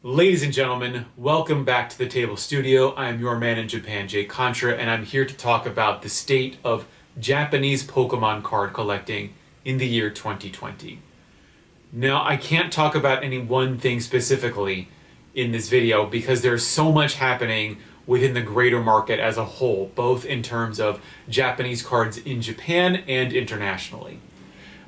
Ladies and gentlemen, welcome back to the Table Studio. I am your man in Japan, Jay Contra, and I'm here to talk about the state of Japanese Pokemon card collecting in the year 2020. Now, I can't talk about any one thing specifically in this video because there's so much happening within the greater market as a whole, both in terms of Japanese cards in Japan and internationally.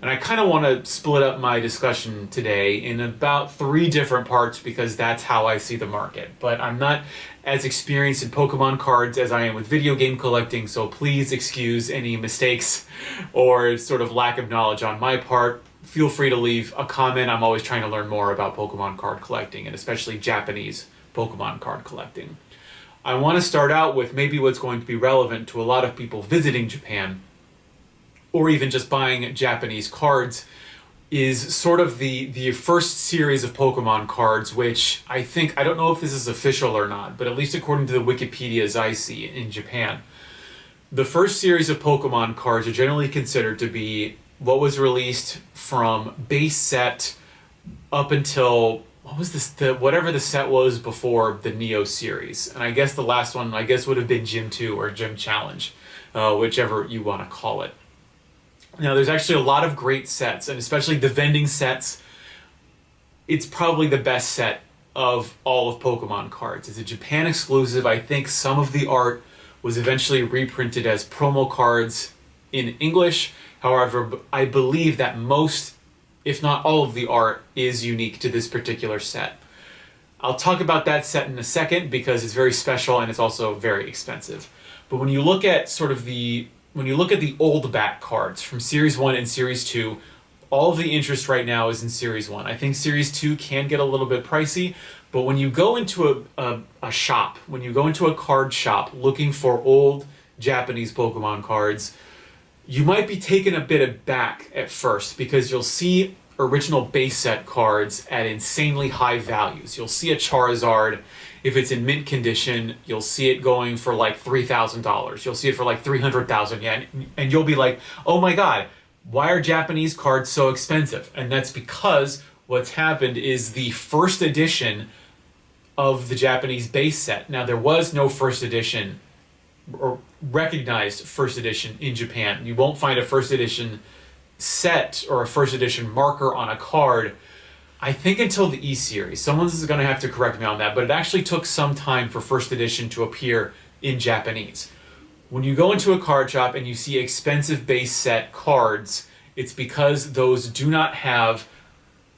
And I kind of want to split up my discussion today in about three different parts because that's how I see the market. But I'm not as experienced in Pokemon cards as I am with video game collecting, so please excuse any mistakes or sort of lack of knowledge on my part. Feel free to leave a comment. I'm always trying to learn more about Pokemon card collecting, and especially Japanese Pokemon card collecting. I want to start out with maybe what's going to be relevant to a lot of people visiting Japan, or even just buying Japanese cards, is sort of the first series of Pokemon cards, which I don't know if this is official or not, but at least according to the Wikipedias I see in Japan, the first series of Pokemon cards are generally considered to be what was released from base set up until, what was this, whatever the set was before the Neo series. And I guess the last one, would have been Gym 2 or Gym Challenge, whichever you want to call it. Now, there's actually a lot of great sets, and especially the vending sets. It's probably the best set of all of Pokemon cards. It's a Japan exclusive. I think some of the art was eventually reprinted as promo cards in English. However, I believe that most, if not all of the art, is unique to this particular set. I'll talk about that set in a second because it's very special and it's also very expensive. But when you look at the old back cards from Series 1 and Series 2, all of the interest right now is in Series 1. I think Series 2 can get a little bit pricey, but when you go into a shop, when you go into a card shop looking for old Japanese Pokemon cards, you might be taken a bit aback at first because you'll see original base set cards at insanely high values. You'll see a Charizard, if it's in mint condition, you'll see it going for like $3,000. You'll see it for like 300,000 yen, and you'll be like, oh my god, why are Japanese cards so expensive? And that's because what's happened is the first edition of the Japanese base set. Now, there was no first edition or recognized first edition in Japan. You won't find a first edition set or a first edition marker on a card, I think, until the E-Series. Someone's going to have to correct me on that, but it actually took some time for first edition to appear in Japanese. When you go into a card shop and you see expensive base set cards, it's because those do not have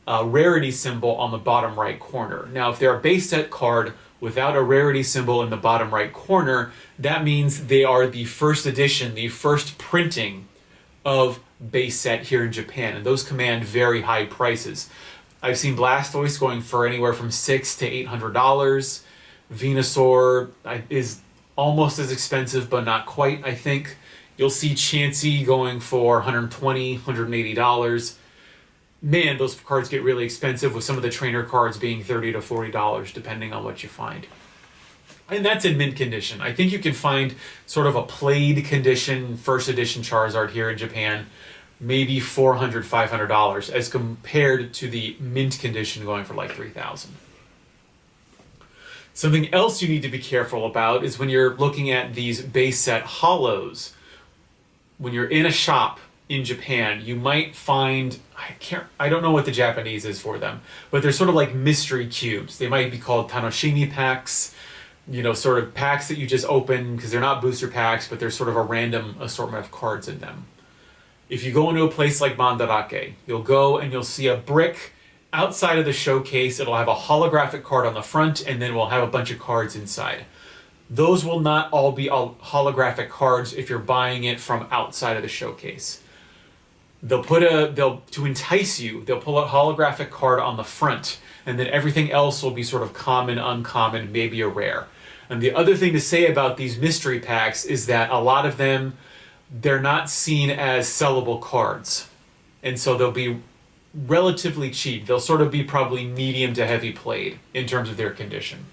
a rarity symbol on the bottom right corner. Now, if they're a base set card without a rarity symbol in the bottom right corner, that means they are the first edition, the first printing of base set here in Japan, and those command very high prices. I've seen Blastoise going for anywhere from $600 to $800. Venusaur is almost as expensive, but not quite, I think. You'll see Chansey going for $120, $180. Man, those cards get really expensive, with some of the trainer cards being $30 to $40, depending on what you find. And that's in mint condition. I think you can find sort of a played condition first edition Charizard here in Japan, maybe $400, $500, as compared to the mint condition going for like $3,000. Something else you need to be careful about is when you're looking at these base set hollows. When you're in a shop in Japan, you might find, I don't know what the Japanese is for them, but they're sort of like mystery cubes. They might be called Tanoshimi packs, sort of packs that you just open because they're not booster packs, but there's sort of a random assortment of cards in them. If you go into a place like Mandarake, you'll go and you'll see a brick outside of the showcase. It'll have a holographic card on the front, and then we'll have a bunch of cards inside. Those will not all be holographic cards if you're buying it from outside of the showcase. To entice you, they'll pull a holographic card on the front, and then everything else will be sort of common, uncommon, maybe a rare. And the other thing to say about these mystery packs is that a lot of them, they're not seen as sellable cards. And so they'll be relatively cheap. They'll sort of be probably medium to heavy played in terms of their condition.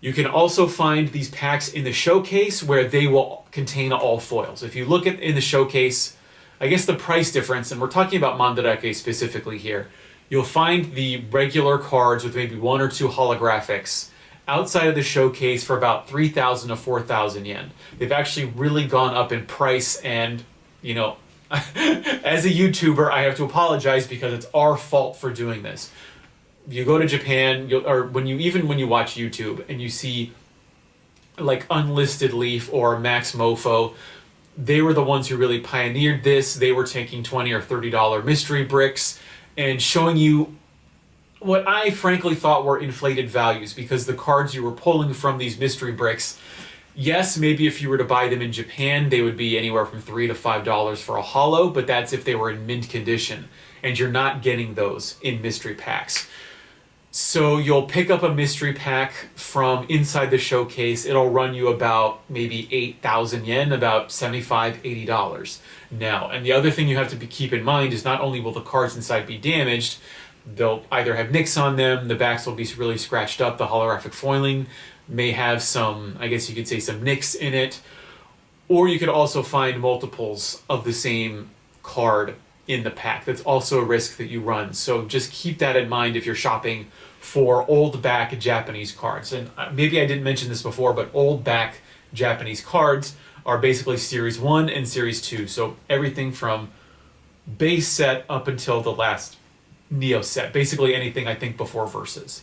You can also find these packs in the showcase where they will contain all foils. If you look at in the showcase, I guess the price difference, and we're talking about Mandarake specifically here, You'll find the regular cards with maybe 1 or 2 holographics outside of the showcase for about 3,000 to 4,000 yen. They've actually really gone up in price, and you know, as a YouTuber, I have to apologize because it's our fault for doing this. You go to Japan, or when you watch YouTube and you see like Unlisted Leaf or Max Mofo, they were the ones who really pioneered this. They were taking $20 or $30 mystery bricks and showing you what I frankly thought were inflated values, because the cards you were pulling from these mystery bricks, yes, maybe if you were to buy them in Japan, they would be anywhere from $3 to $5 for a holo, but that's if they were in mint condition, and you're not getting those in mystery packs. So you'll pick up a mystery pack from inside the showcase. It'll run you about maybe 8,000 yen, about $75, $80. Now, and the other thing you have to keep in mind is not only will the cards inside be damaged, they'll either have nicks on them, the backs will be really scratched up, the holographic foiling may have some, I guess you could say, some nicks in it, or you could also find multiples of the same card in the pack. That's also a risk that you run. So just keep that in mind if you're shopping for old back Japanese cards. And maybe I didn't mention this before, but old back Japanese cards are basically Series 1 and Series 2. So everything from base set up until the last Neo set. Basically anything, I think, before Versus.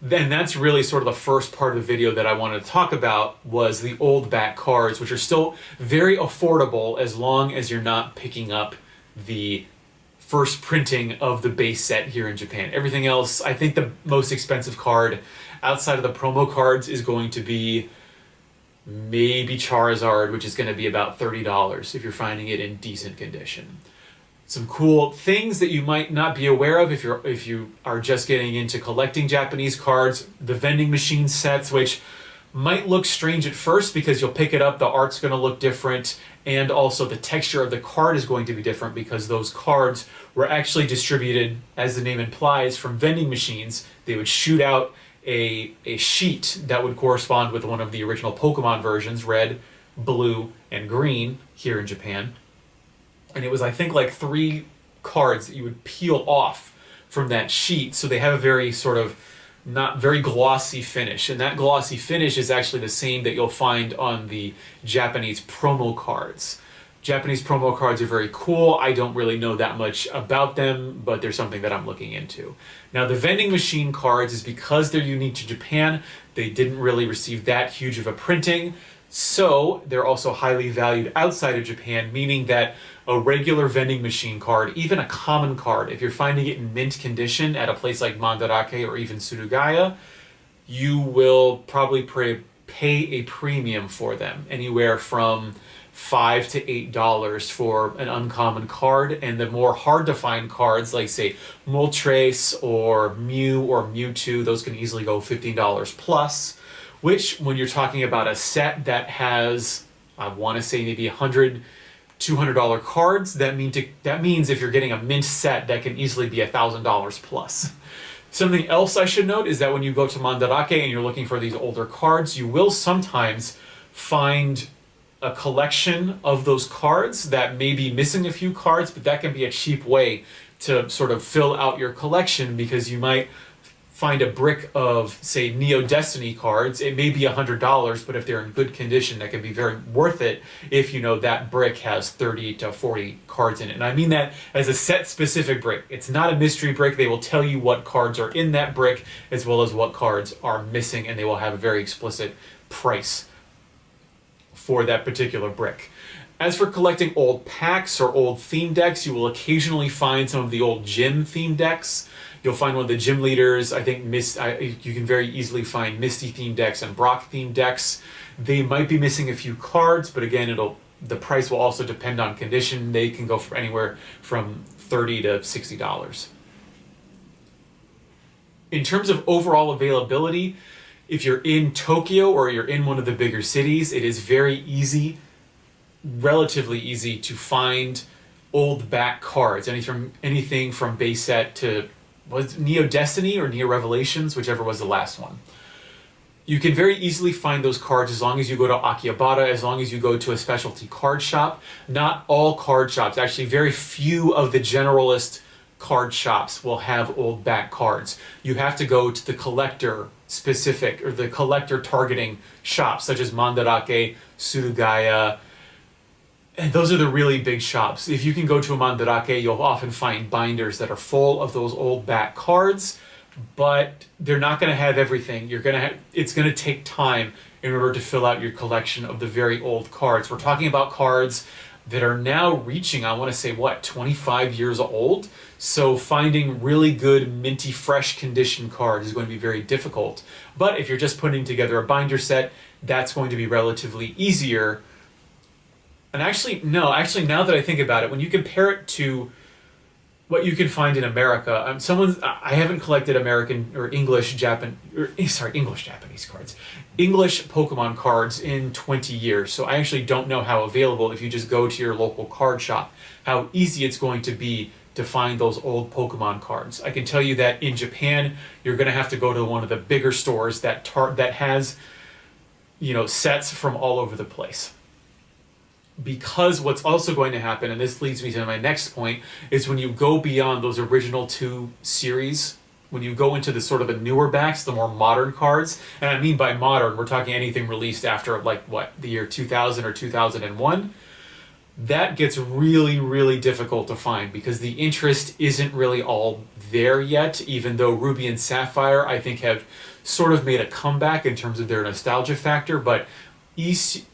Then that's really sort of the first part of the video that I wanted to talk about, was the old back cards, which are still very affordable as long as you're not picking up the first printing of the base set here in Japan. Everything else, I think the most expensive card outside of the promo cards is going to be maybe Charizard, which is going to be about $30 if you're finding it in decent condition. Some cool things that you might not be aware of if you are just getting into collecting Japanese cards: the vending machine sets, which might look strange at first because you'll pick it up, the art's going to look different, and also the texture of the card is going to be different because those cards were actually distributed, as the name implies, from vending machines. They would shoot out a sheet that would correspond with one of the original Pokemon versions, red, blue, and green here in Japan. And it was, I think, like 3 cards that you would peel off from that sheet, so they have a very sort of not very glossy finish. And that glossy finish is actually the same that you'll find on the Japanese promo cards. Japanese promo cards are very cool. I don't really know that much about them, but they're something that I'm looking into. Now, the vending machine cards is because they're unique to Japan. They didn't really receive that huge of a printing, so they're also highly valued outside of Japan, meaning that a regular vending machine card, even a common card, if you're finding it in mint condition at a place like Mandarake or even Surugaya, you will probably pay a premium for them, anywhere from $5 to $8 for an uncommon card. And the more hard to find cards, like say Moltres or Mew or Mewtwo, those can easily go $15 plus, which when you're talking about a set that has, I want to say maybe $100, $200 cards, that means if you're getting a mint set, that can easily be $1,000 plus. Something else I should note is that when you go to Mandarake and you're looking for these older cards, you will sometimes find a collection of those cards that may be missing a few cards, but that can be a cheap way to sort of fill out your collection, because you might find a brick of, say, Neo Destiny cards. It may be $100, but if they're in good condition, that can be very worth it if you know that brick has 30 to 40 cards in it. And I mean that as a set-specific brick. It's not a mystery brick. They will tell you what cards are in that brick as well as what cards are missing, and they will have a very explicit price for that particular brick. As for collecting old packs or old theme decks, you will occasionally find some of the old gym theme decks. You'll find one of the gym leaders. I think you can very easily find Misty theme decks and Brock theme decks. They might be missing a few cards, but again, the price will also depend on condition. They can go for anywhere from $30 to $60. In terms of overall availability, if you're in Tokyo or you're in one of the bigger cities, it is very easy, relatively easy, to find old back cards. Anything from base set to, was Neo Destiny or Neo Revelations, whichever was the last one. You can very easily find those cards as long as you go to Akihabara, as long as you go to a specialty card shop. Not all card shops, actually very few of the generalist card shops will have old back cards. You have to go to the collector specific or the collector targeting shops such as Mandarake, Surugaya, and those are the really big shops. If you can go to a Mandarake, you'll often find binders that are full of those old back cards, but they're not going to have everything. It's going to take time in order to fill out your collection of the very old cards. We're talking about cards that are now reaching, I want to say, 25 years old? So finding really good, minty, fresh condition cards is going to be very difficult. But if you're just putting together a binder set, that's going to be relatively easier. And actually, now that I think about it, when you compare it to what you can find in America, I haven't collected American or English Japanese cards, English Pokemon cards in 20 years. So I actually don't know how available, if you just go to your local card shop, how easy it's going to be to find those old Pokemon cards. I can tell you that in Japan, you're going to have to go to one of the bigger stores that has, sets from all over the place. Because what's also going to happen, and this leads me to my next point, is when you go beyond those original two series, when you go into the sort of the newer backs, the more modern cards, and I mean by modern, we're talking anything released after the year 2000 or 2001, that gets really, really difficult to find because the interest isn't really all there yet, even though Ruby and Sapphire, I think, have sort of made a comeback in terms of their nostalgia factor, but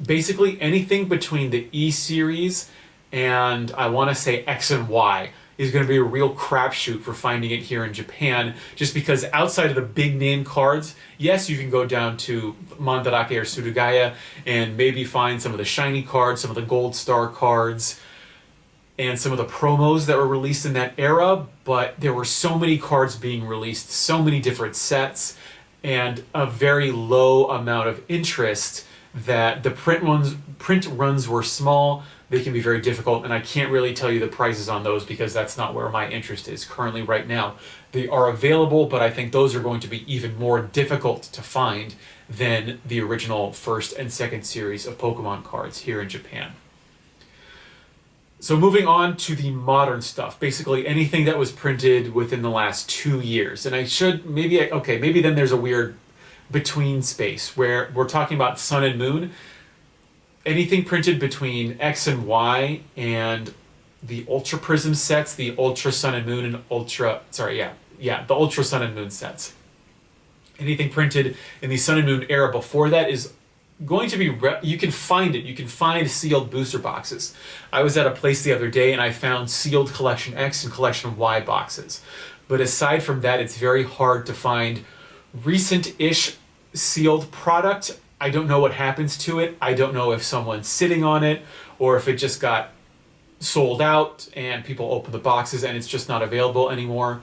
basically anything between the E series and I want to say X and Y is going to be a real crapshoot for finding it here in Japan, just because outside of the big name cards, yes, you can go down to Mandarake or Surugaya and maybe find some of the shiny cards, some of the gold star cards, and some of the promos that were released in that era, but there were so many cards being released, so many different sets, and a very low amount of interest that the print runs were small. They can be very difficult, and I can't really tell you the prices on those because that's not where my interest is currently right now. They are available, but I think those are going to be even more difficult to find than the original first and second series of Pokemon cards here in Japan. So moving on to the modern stuff, basically anything that was printed within the last 2 years. And maybe then there's a weird between space where we're talking about Sun and Moon. Anything printed between X and Y and the Ultra Prism sets, the Ultra Sun and Moon and the Ultra Sun and Moon sets. Anything printed in the Sun and Moon era before that is going to be, you can find it. You can find sealed booster boxes. I was at a place the other day and I found sealed Collection X and Collection Y boxes. But aside from that, it's very hard to find recent-ish sealed product. I don't know what happens to it. I don't know if someone's sitting on it or if it just got sold out and people open the boxes and it's just not available anymore.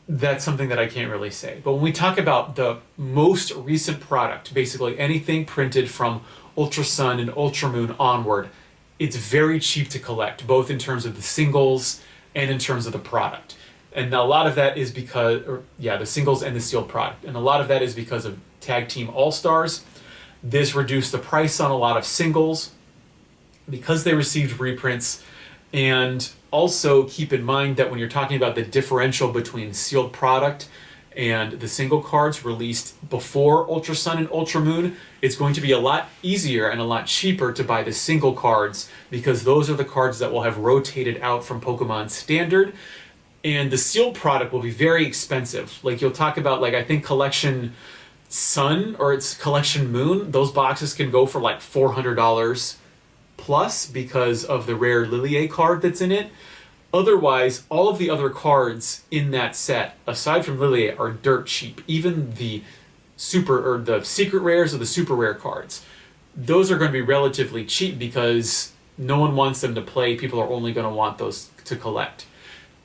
That's something that I can't really say. But when we talk about the most recent product, basically anything printed from Ultra Sun and Ultra Moon onward, it's very cheap to collect, both in terms of the singles and in terms of the product. And a lot of that is the singles and the sealed product. And a lot of that is because of Tag Team All-Stars. This reduced the price on a lot of singles because they received reprints. And also keep in mind that when you're talking about the differential between sealed product and the single cards released before Ultra Sun and Ultra Moon, it's going to be a lot easier and a lot cheaper to buy the single cards because those are the cards that will have rotated out from Pokemon Standard. And the sealed product will be very expensive. Like you'll talk about, I think Collection Sun or it's Collection Moon, those boxes can go for $400 plus because of the rare Lilia card that's in it. Otherwise, all of the other cards in that set, aside from Lilia, are dirt cheap. Even the the secret rares or the super rare cards, those are going to be relatively cheap because no one wants them to play. People are only going to want those to collect.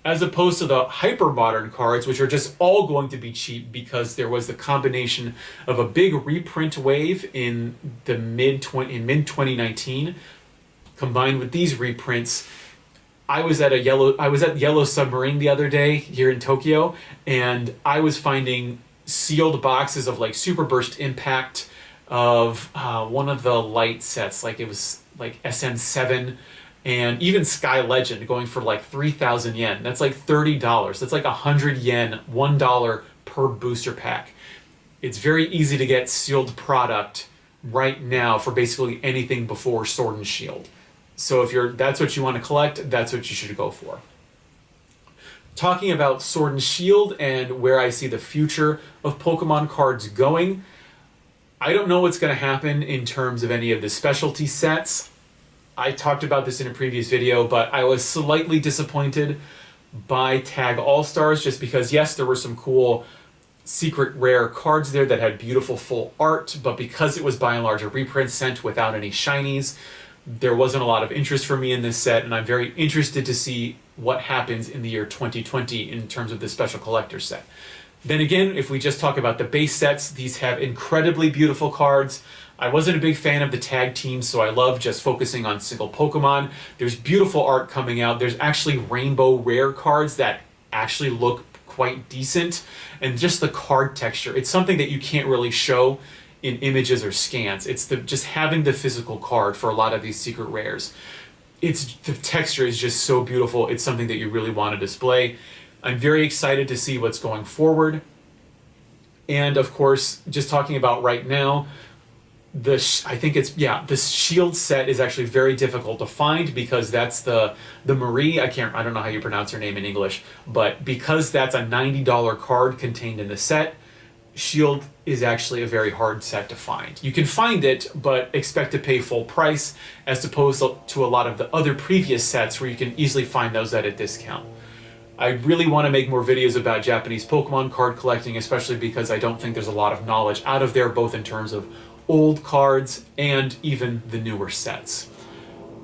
As opposed to the hyper-modern cards, which are just all going to be cheap because there was the combination of a big reprint wave in mid-2019, combined with these reprints. I was at Yellow Submarine the other day here in Tokyo, and I was finding sealed boxes of Super Burst Impact of one of the light sets, it was SN7. And even Sky Legend going for like 3,000 yen. That's like $30. That's like 100 yen, $1 per booster pack. It's very easy to get sealed product right now for basically anything before Sword and Shield. So if that's what you want to collect, that's what you should go for. Talking about Sword and Shield and where I see the future of Pokemon cards going, I don't know what's going to happen in terms of any of the specialty sets. I talked about this in a previous video, but I was slightly disappointed by Tag All-Stars just because, yes, there were some cool secret rare cards there that had beautiful full art, but because it was by and large a reprint sent without any shinies, there wasn't a lot of interest for me in this set, and I'm very interested to see what happens in the year 2020 in terms of the special collector set. Then again, if we just talk about the base sets, these have incredibly beautiful cards. I wasn't a big fan of the tag teams, so I love just focusing on single Pokemon. There's beautiful art coming out. There's actually rainbow rare cards that actually look quite decent. And just the card texture, it's something that you can't really show in images or scans. It's just having the physical card for a lot of these secret rares. The texture is just so beautiful. It's something that you really want to display. I'm very excited to see what's going forward. And of course, just talking about right now, the Shield set is actually very difficult to find because that's the Marie, I don't know how you pronounce her name in English, but because that's a $90 card contained in the set, Shield is actually a very hard set to find. You can find it, but expect to pay full price as opposed to a lot of the other previous sets where you can easily find those at a discount. I really want to make more videos about Japanese Pokemon card collecting, especially because I don't think there's a lot of knowledge out of there, both in terms of old cards and even the newer sets.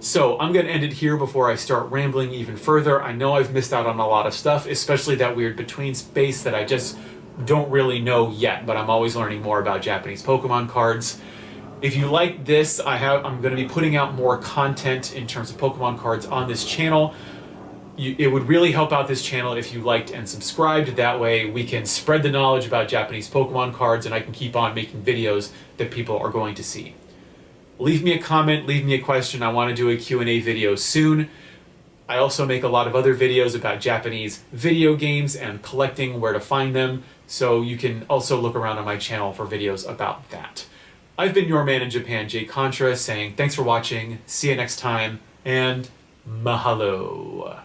So I'm going to end it here before I start rambling even further. I know I've missed out on a lot of stuff, especially that weird between space that I just don't really know yet, but I'm always learning more about Japanese Pokemon cards. If you like this, I'm going to be putting out more content in terms of Pokemon cards on this channel. It would really help out this channel if you liked and subscribed. That way we can spread the knowledge about Japanese Pokemon cards and I can keep on making videos that people are going to see. Leave me a comment, leave me a question. I want to do a Q&A video soon. I also make a lot of other videos about Japanese video games and collecting, where to find them, so you can also look around on my channel for videos about that. I've been your man in Japan, Jay Contra, saying thanks for watching, see you next time, and mahalo.